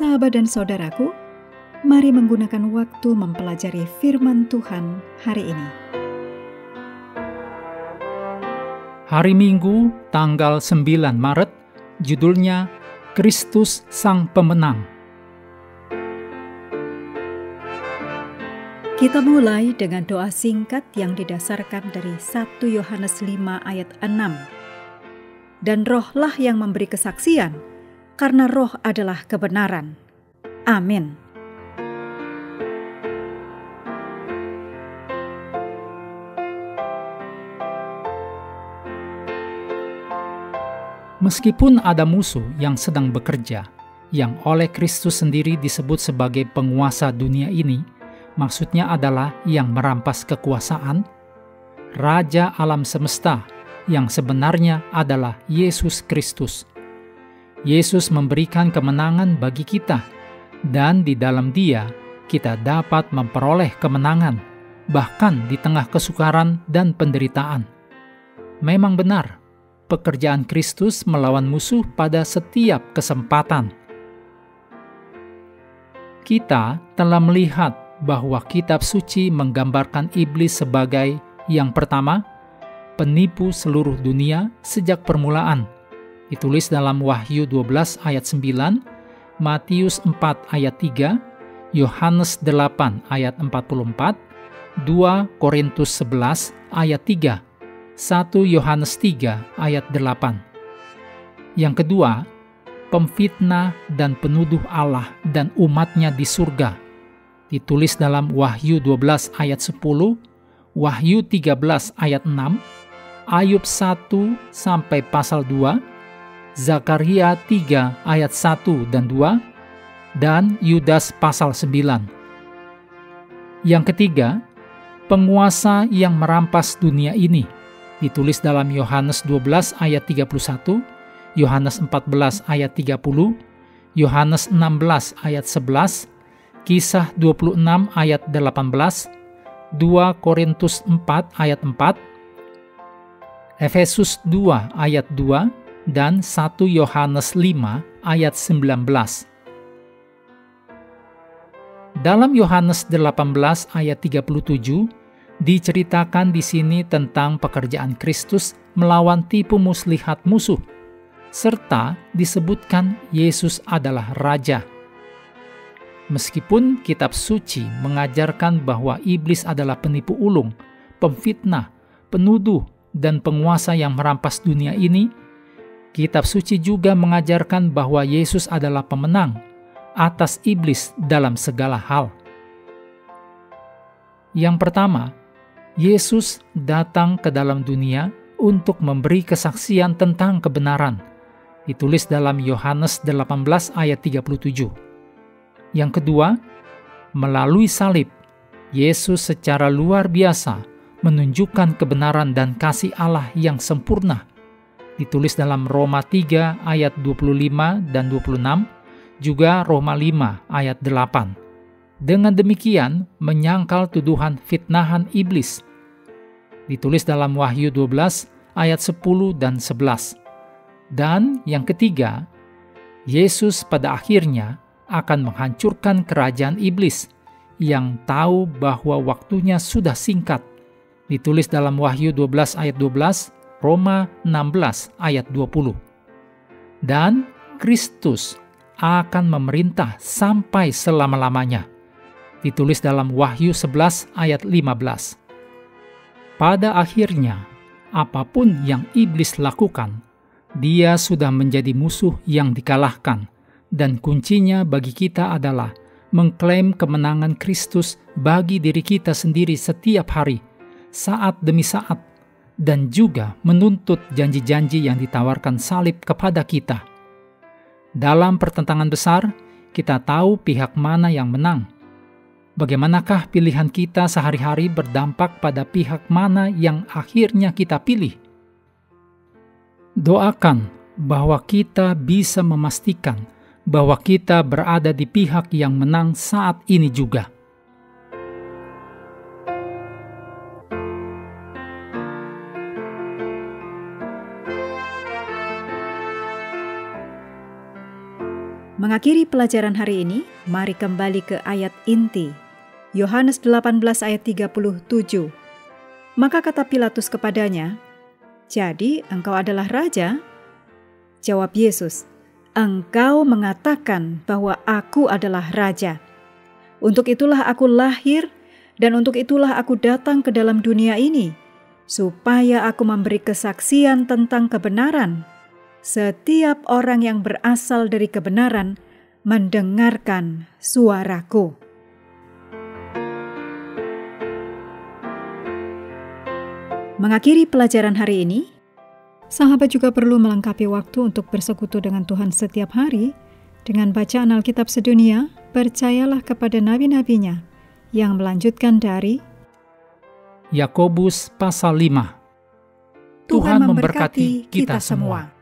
Sahabat dan saudaraku, mari menggunakan waktu mempelajari firman Tuhan hari ini. Hari Minggu, tanggal 9 Maret, judulnya Kristus Sang Pemenang. Kita mulai dengan doa singkat yang didasarkan dari 1 Yohanes 5 ayat 6. Dan rohlah yang memberi kesaksian, karena roh adalah kebenaran. Amin. Meskipun ada musuh yang sedang bekerja, yang oleh Kristus sendiri disebut sebagai penguasa dunia ini, maksudnya adalah yang merampas kekuasaan, Raja alam semesta, yang sebenarnya adalah Yesus Kristus. Yesus memberikan kemenangan bagi kita, dan di dalam Dia kita dapat memperoleh kemenangan, bahkan di tengah kesukaran dan penderitaan. Memang benar, pekerjaan Kristus melawan musuh pada setiap kesempatan. Kita telah melihat bahwa kitab suci menggambarkan iblis sebagai yang pertama, penipu seluruh dunia sejak permulaan. Ditulis dalam Wahyu 12 ayat 9, Matius 4 ayat 3, Yohanes 8 ayat 44, 2 Korintus 11 ayat 3, 1 Yohanes 3 ayat 8. Yang kedua, pemfitnah dan penuduh Allah dan umatnya di surga. Ditulis dalam Wahyu 12 ayat 10, Wahyu 13 ayat 6, Ayub 1 sampai pasal 2, Zakaria 3 ayat 1 dan 2, dan Yudas pasal 9. Yang ketiga, penguasa yang merampas dunia ini. Ditulis dalam Yohanes 12 ayat 31, Yohanes 14 ayat 30, Yohanes 16 ayat 11, Kisah 26 ayat 18, 2 Korintus 4 ayat 4, Efesus 2 ayat 2, dan 1 Yohanes 5 ayat 19. Dalam Yohanes 18 ayat 37, diceritakan di sini tentang pekerjaan Kristus melawan tipu muslihat musuh, serta disebutkan Yesus adalah Raja. Meskipun kitab suci mengajarkan bahwa iblis adalah penipu ulung, pemfitnah, penuduh, dan penguasa yang merampas dunia ini, kitab suci juga mengajarkan bahwa Yesus adalah pemenang atas iblis dalam segala hal. Yang pertama, Yesus datang ke dalam dunia untuk memberi kesaksian tentang kebenaran. Ditulis dalam Yohanes 18 ayat 37. Yang kedua, melalui salib, Yesus secara luar biasa menunjukkan kebenaran dan kasih Allah yang sempurna. Ditulis dalam Roma 3 ayat 25 dan 26, juga Roma 5 ayat 8. Dengan demikian menyangkal tuduhan fitnahan iblis. Ditulis dalam Wahyu 12 ayat 10 dan 11. Dan yang ketiga, Yesus pada akhirnya akan menghancurkan kerajaan iblis yang tahu bahwa waktunya sudah singkat. Ditulis dalam Wahyu 12 ayat 12, Roma 16 ayat 20. Dan Kristus akan memerintah sampai selama-lamanya. Ditulis dalam Wahyu 11 ayat 15. Pada akhirnya, apapun yang iblis lakukan, dia sudah menjadi musuh yang dikalahkan, dan kuncinya bagi kita adalah mengklaim kemenangan Kristus bagi diri kita sendiri setiap hari, saat demi saat, dan juga menuntut janji-janji yang ditawarkan salib kepada kita. Dalam pertentangan besar, kita tahu pihak mana yang menang. Bagaimanakah pilihan kita sehari-hari berdampak pada pihak mana yang akhirnya kita pilih? Doakan bahwa kita bisa memastikan bahwa kita berada di pihak yang menang saat ini juga. Mengakhiri pelajaran hari ini, mari kembali ke ayat inti. Yohanes 18 ayat 37. Maka kata Pilatus kepadanya, "Jadi engkau adalah raja?" Jawab Yesus, "Engkau mengatakan bahwa aku adalah raja. Untuk itulah aku lahir dan untuk itulah aku datang ke dalam dunia ini, supaya aku memberi kesaksian tentang kebenaran. Setiap orang yang berasal dari kebenaran mendengarkan suaraku." Mengakhiri pelajaran hari ini, sahabat juga perlu melengkapi waktu untuk bersekutu dengan Tuhan setiap hari dengan bacaan Alkitab sedunia. Percayalah kepada nabi-nabinya, yang melanjutkan dari Yakobus pasal 5. Tuhan memberkati kita semua.